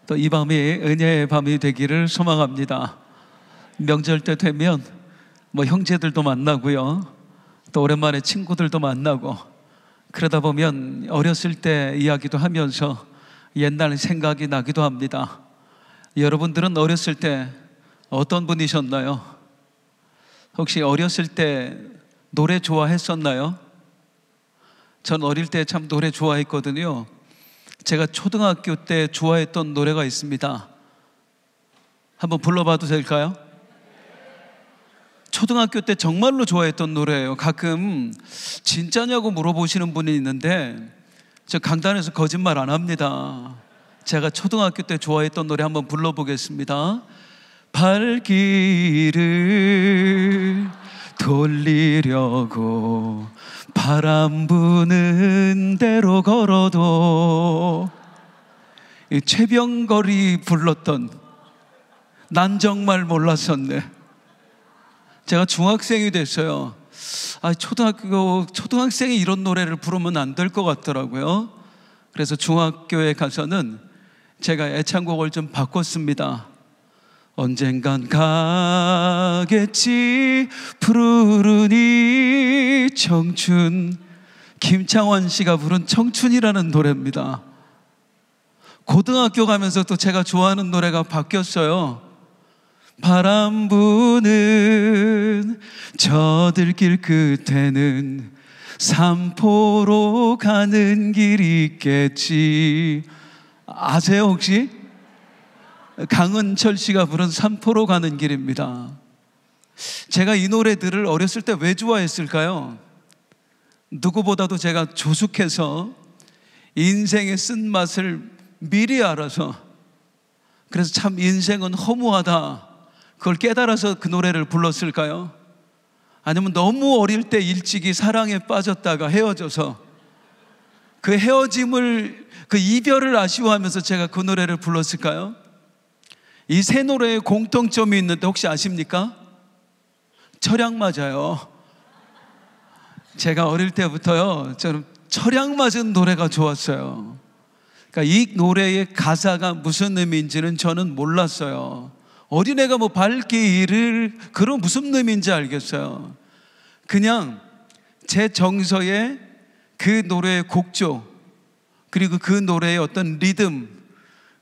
또 이 밤이 은혜의 밤이 되기를 소망합니다. 명절 때 되면 형제들도 만나고요, 또 오랜만에 친구들도 만나고, 그러다 보면 어렸을 때 이야기도 하면서 옛날 생각이 나기도 합니다. 여러분들은 어렸을 때 어떤 분이셨나요? 혹시 어렸을 때 노래 좋아했었나요? 전 어릴 때 참 노래 좋아했거든요. 제가 초등학교 때 좋아했던 노래가 있습니다. 한번 불러봐도 될까요? 초등학교 때 정말로 좋아했던 노래예요. 가끔 진짜냐고 물어보시는 분이 있는데 저 강단에서 거짓말 안 합니다. 제가 초등학교 때 좋아했던 노래 한번 불러보겠습니다. 발길을 돌리려고 바람 부는 대로 걸어도, 최병걸이 불렀던 난 정말 몰랐었네. 제가 중학생이 됐어요. 초등학생이 이런 노래를 부르면 안 될 것 같더라고요. 그래서 중학교에 가서는 제가 애창곡을 좀 바꿨습니다. 언젠간 가겠지 푸르른 이 청춘. 김창완 씨가 부른 청춘이라는 노래입니다. 고등학교 가면서 또 제가 좋아하는 노래가 바뀌었어요. 바람 부는 저 들길 끝에는 삼포로 가는 길이 있겠지. 아세요 혹시? 강은철 씨가 부른 삼포로 가는 길입니다. 제가 이 노래들을 어렸을 때 왜 좋아했을까요? 누구보다도 제가 조숙해서 인생의 쓴맛을 미리 알아서, 그래서 참 인생은 허무하다, 그걸 깨달아서 그 노래를 불렀을까요? 아니면 너무 어릴 때 일찍이 사랑에 빠졌다가 헤어져서 그 헤어짐을, 그 이별을 아쉬워하면서 제가 그 노래를 불렀을까요? 이 세 노래에 공통점이 있는데 혹시 아십니까? 철양 맞아요. 제가 어릴 때부터요, 저는 철양 맞은 노래가 좋았어요. 그러니까 이 노래의 가사가 무슨 의미인지는 저는 몰랐어요. 어린애가 발길을, 그런 무슨 의미인지 알겠어요. 그냥 제 정서에 그 노래의 곡조, 그리고 그 노래의 어떤 리듬,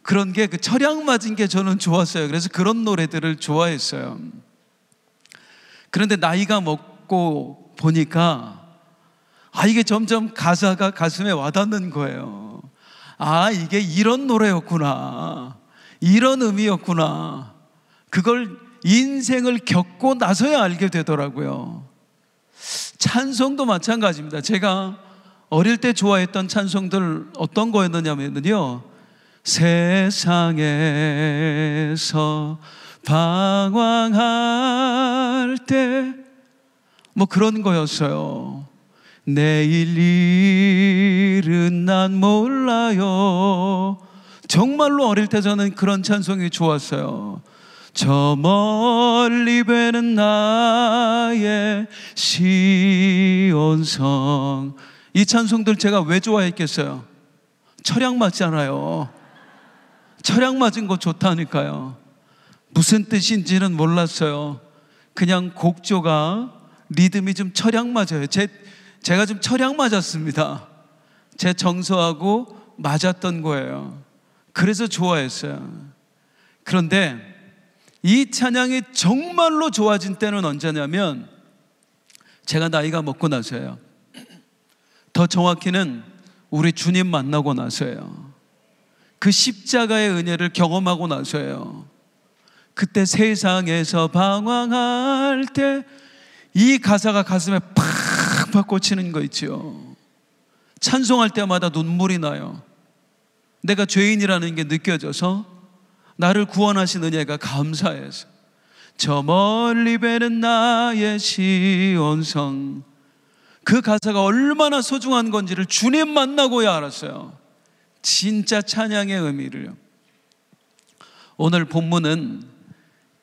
그런 게 그 철양 맞은 게 저는 좋았어요. 그래서 그런 노래들을 좋아했어요. 그런데 나이가 먹고 보니까 이게 점점 가사가 가슴에 와닿는 거예요. 이게 이런 노래였구나, 이런 의미였구나. 그걸 인생을 겪고 나서야 알게 되더라고요. 찬송도 마찬가지입니다. 제가 어릴 때 좋아했던 찬송들 어떤 거였느냐면요, 세상에서 방황할 때 그런 거였어요. 내일 일은 난 몰라요. 정말로 어릴 때 저는 그런 찬송이 좋았어요. 저 멀리 뵈는 나의 시온성. 이 찬송들 제가 왜 좋아했겠어요? 철양 맞잖아요. 철양 맞은 거 좋다니까요. 무슨 뜻인지는 몰랐어요. 그냥 곡조가, 리듬이 좀 철양 맞아요. 제가 좀 철양 맞았습니다. 제 정서하고 맞았던 거예요. 그래서 좋아했어요. 그런데 이 찬양이 정말로 좋아진 때는 언제냐면 제가 나이가 먹고 나서예요. 더 정확히는 우리 주님 만나고 나서예요. 그 십자가의 은혜를 경험하고 나서예요. 그때 세상에서 방황할 때 이 가사가 가슴에 팍팍 꽂히는 거 있죠. 찬송할 때마다 눈물이 나요. 내가 죄인이라는 게 느껴져서 나를 구원하신 은혜가 감사해서. 저 멀리 뵈는 나의 시온성. 그 가사가 얼마나 소중한 건지를 주님 만나고야 알았어요. 진짜 찬양의 의미를요. 오늘 본문은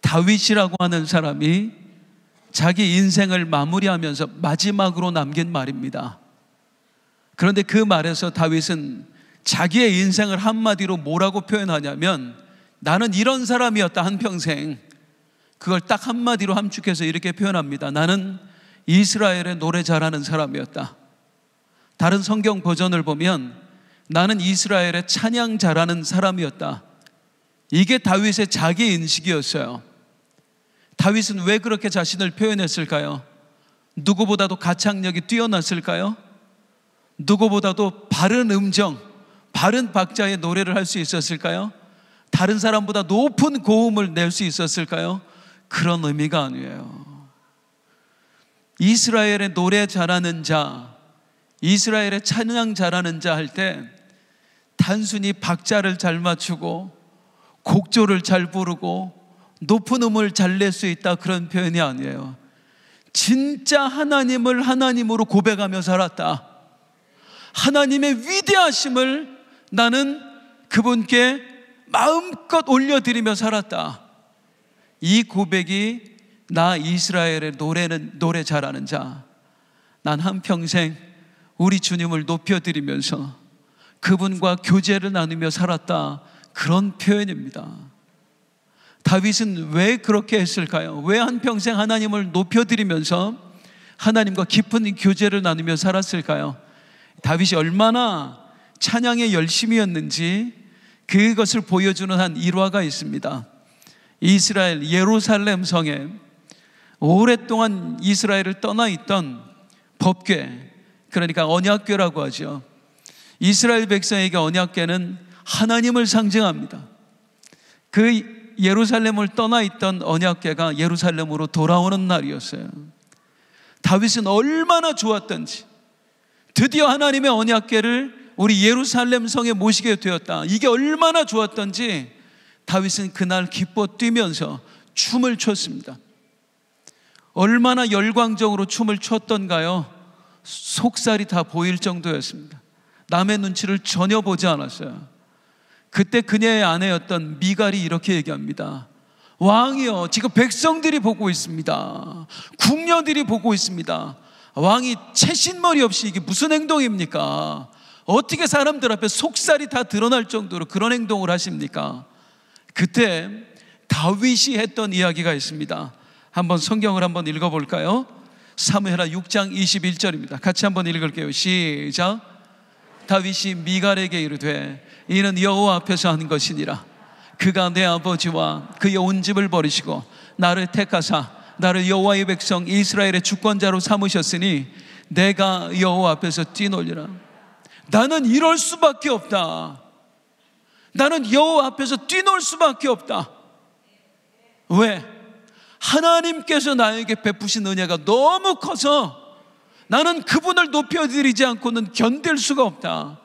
다윗이라고 하는 사람이 자기 인생을 마무리하면서 마지막으로 남긴 말입니다. 그런데 그 말에서 다윗은 자기의 인생을 한마디로 뭐라고 표현하냐면, 나는 이런 사람이었다, 한평생. 그걸 딱 한마디로 함축해서 이렇게 표현합니다. 나는 이스라엘의 노래 잘하는 사람이었다. 다른 성경 버전을 보면 나는 이스라엘의 찬양 잘하는 사람이었다. 이게 다윗의 자기 인식이었어요. 다윗은 왜 그렇게 자신을 표현했을까요? 누구보다도 가창력이 뛰어났을까요? 누구보다도 바른 음정, 바른 박자의 노래를 할 수 있었을까요? 다른 사람보다 높은 고음을 낼 수 있었을까요? 그런 의미가 아니에요. 이스라엘의 노래 잘하는 자, 이스라엘의 찬양 잘하는 자 할 때 단순히 박자를 잘 맞추고 곡조를 잘 부르고 높은 음을 잘 낼 수 있다, 그런 표현이 아니에요. 진짜 하나님을 하나님으로 고백하며 살았다. 하나님의 위대하심을 나는 그분께 마음껏 올려드리며 살았다. 이 고백이 나 이스라엘의 노래 잘하는 자, 난 한평생 우리 주님을 높여드리면서 그분과 교제를 나누며 살았다, 그런 표현입니다. 다윗은 왜 그렇게 했을까요? 왜 한평생 하나님을 높여드리면서 하나님과 깊은 교제를 나누며 살았을까요? 다윗이 얼마나 찬양에 열심이었는지 그것을 보여주는 한 일화가 있습니다. 이스라엘 예루살렘 성에 오랫동안 이스라엘을 떠나 있던 법궤, 그러니까 언약궤라고 하죠. 이스라엘 백성에게 언약궤는 하나님을 상징합니다. 그 예루살렘을 떠나 있던 언약궤가 예루살렘으로 돌아오는 날이었어요. 다윗은 얼마나 좋았던지, 드디어 하나님의 언약궤를 우리 예루살렘 성에 모시게 되었다, 이게 얼마나 좋았던지 다윗은 그날 기뻐 뛰면서 춤을 췄습니다. 얼마나 열광적으로 춤을 췄던가요? 속살이 다 보일 정도였습니다. 남의 눈치를 전혀 보지 않았어요. 그때 그녀의 아내였던 미갈이 이렇게 얘기합니다. 왕이여, 지금 백성들이 보고 있습니다. 궁녀들이 보고 있습니다. 왕이 채신머리 없이 이게 무슨 행동입니까? 어떻게 사람들 앞에 속살이 다 드러날 정도로 그런 행동을 하십니까? 그때 다윗이 했던 이야기가 있습니다. 한번 성경을 한번 읽어볼까요? 사무엘하 6장 21절입니다. 같이 한번 읽을게요. 시작. 다윗이 미갈에게 이르되 이는 여호와 앞에서 한 것이니라. 그가 내 아버지와 그의 온 집을 버리시고 나를 택하사 나를 여호와의 백성 이스라엘의 주권자로 삼으셨으니 내가 여호와 앞에서 뛰놀리라. 나는 이럴 수밖에 없다. 나는 여호와 앞에서 뛰놀 수밖에 없다. 왜? 하나님께서 나에게 베푸신 은혜가 너무 커서 나는 그분을 높여드리지 않고는 견딜 수가 없다.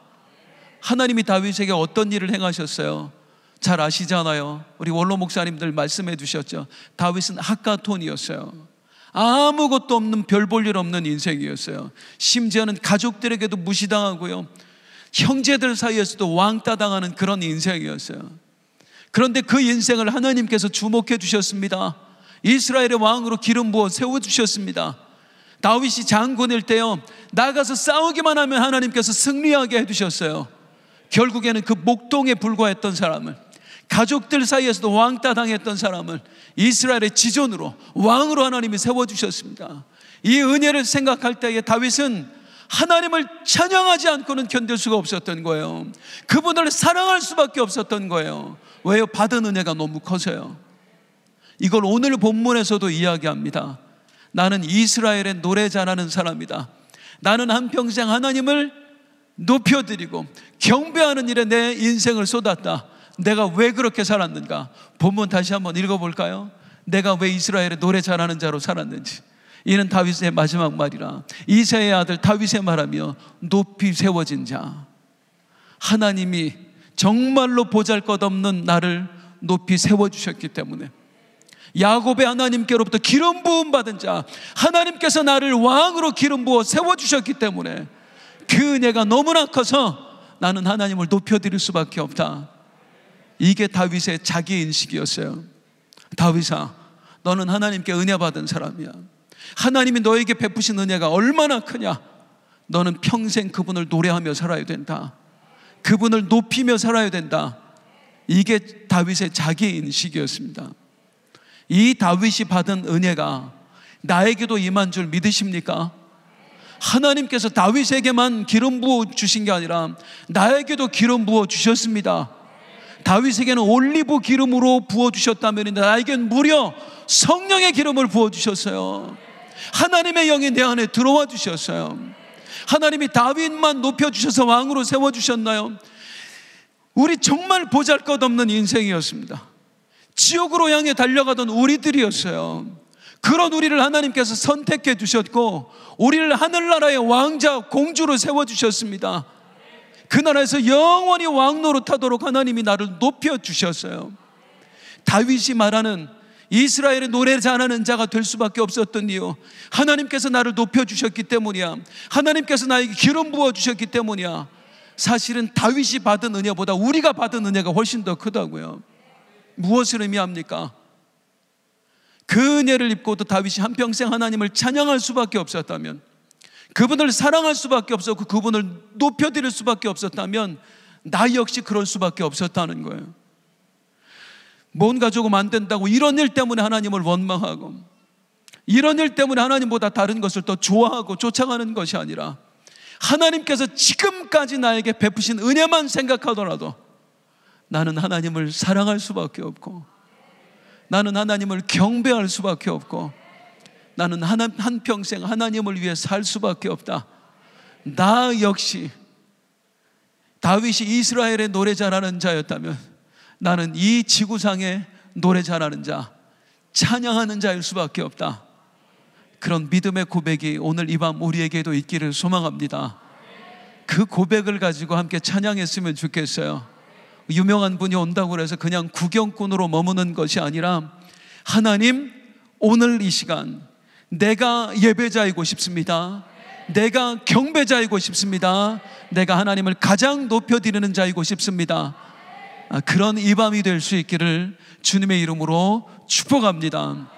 하나님이 다윗에게 어떤 일을 행하셨어요? 잘 아시잖아요. 우리 원로 목사님들 말씀해 주셨죠. 다윗은 핫가톤이었어요. 아무것도 없는, 별 볼 일 없는 인생이었어요. 심지어는 가족들에게도 무시당하고요, 형제들 사이에서도 왕따 당하는 그런 인생이었어요. 그런데 그 인생을 하나님께서 주목해 주셨습니다. 이스라엘의 왕으로 기름 부어 세워주셨습니다. 다윗이 장군일 때요, 나가서 싸우기만 하면 하나님께서 승리하게 해주셨어요. 결국에는 그 목동에 불과했던 사람을, 가족들 사이에서도 왕따 당했던 사람을 이스라엘의 지존으로, 왕으로 하나님이 세워주셨습니다. 이 은혜를 생각할 때에 다윗은 하나님을 찬양하지 않고는 견딜 수가 없었던 거예요. 그분을 사랑할 수밖에 없었던 거예요. 왜요? 받은 은혜가 너무 커서요. 이걸 오늘 본문에서도 이야기합니다. 나는 이스라엘의 노래 잘하는 사람이다. 나는 한평생 하나님을 높여드리고 경배하는 일에 내 인생을 쏟았다. 내가 왜 그렇게 살았는가? 본문 다시 한번 읽어볼까요? 내가 왜 이스라엘의 노래 잘하는 자로 살았는지. 이는 다윗의 마지막 말이라. 이새의 아들 다윗의 말하며 높이 세워진 자. 하나님이 정말로 보잘것없는 나를 높이 세워주셨기 때문에, 야곱의 하나님께로부터 기름 부음 받은 자, 하나님께서 나를 왕으로 기름 부어 세워주셨기 때문에 그 은혜가 너무나 커서 나는 하나님을 높여드릴 수밖에 없다. 이게 다윗의 자기 인식이었어요. 다윗아, 너는 하나님께 은혜 받은 사람이야. 하나님이 너에게 베푸신 은혜가 얼마나 크냐. 너는 평생 그분을 노래하며 살아야 된다. 그분을 높이며 살아야 된다. 이게 다윗의 자기인식이었습니다. 이 다윗이 받은 은혜가 나에게도 임한 줄 믿으십니까? 하나님께서 다윗에게만 기름 부어 주신 게 아니라 나에게도 기름 부어 주셨습니다. 다윗에게는 올리브 기름으로 부어 주셨다면 나에게는 무려 성령의 기름을 부어 주셨어요. 하나님의 영이 내 안에 들어와 주셨어요. 하나님이 다윗만 높여 주셔서 왕으로 세워 주셨나요? 우리 정말 보잘것없는 인생이었습니다. 지옥으로 향해 달려가던 우리들이었어요. 그런 우리를 하나님께서 선택해 주셨고 우리를 하늘나라의 왕자 공주로 세워주셨습니다. 그 나라에서 영원히 왕노릇하도록 하나님이 나를 높여주셨어요. 다윗이 말하는 이스라엘의 노래 잘하는 자가 될 수밖에 없었던 이유, 하나님께서 나를 높여주셨기 때문이야. 하나님께서 나에게 기름 부어주셨기 때문이야. 사실은 다윗이 받은 은혜보다 우리가 받은 은혜가 훨씬 더 크다고요. 무엇을 의미합니까? 그 은혜를 입고도 다윗이 한평생 하나님을 찬양할 수밖에 없었다면, 그분을 사랑할 수밖에 없었고 그분을 높여드릴 수밖에 없었다면 나 역시 그럴 수밖에 없었다는 거예요. 뭔가 조금 안 된다고 이런 일 때문에 하나님을 원망하고 이런 일 때문에 하나님보다 다른 것을 더 좋아하고 쫓아가는 것이 아니라 하나님께서 지금까지 나에게 베푸신 은혜만 생각하더라도 나는 하나님을 사랑할 수밖에 없고 나는 하나님을 경배할 수밖에 없고 나는 한평생 하나님을 위해 살 수밖에 없다. 나 역시 다윗이 이스라엘의 노래 잘하는 자였다면 나는 이 지구상의 노래 잘하는 자, 찬양하는 자일 수밖에 없다. 그런 믿음의 고백이 오늘 이 밤 우리에게도 있기를 소망합니다. 그 고백을 가지고 함께 찬양했으면 좋겠어요. 유명한 분이 온다고 해서 그냥 구경꾼으로 머무는 것이 아니라 하나님, 오늘 이 시간 내가 예배자이고 싶습니다. 내가 경배자이고 싶습니다. 내가 하나님을 가장 높여드리는 자이고 싶습니다. 그런 이 밤이 될 수 있기를 주님의 이름으로 축복합니다.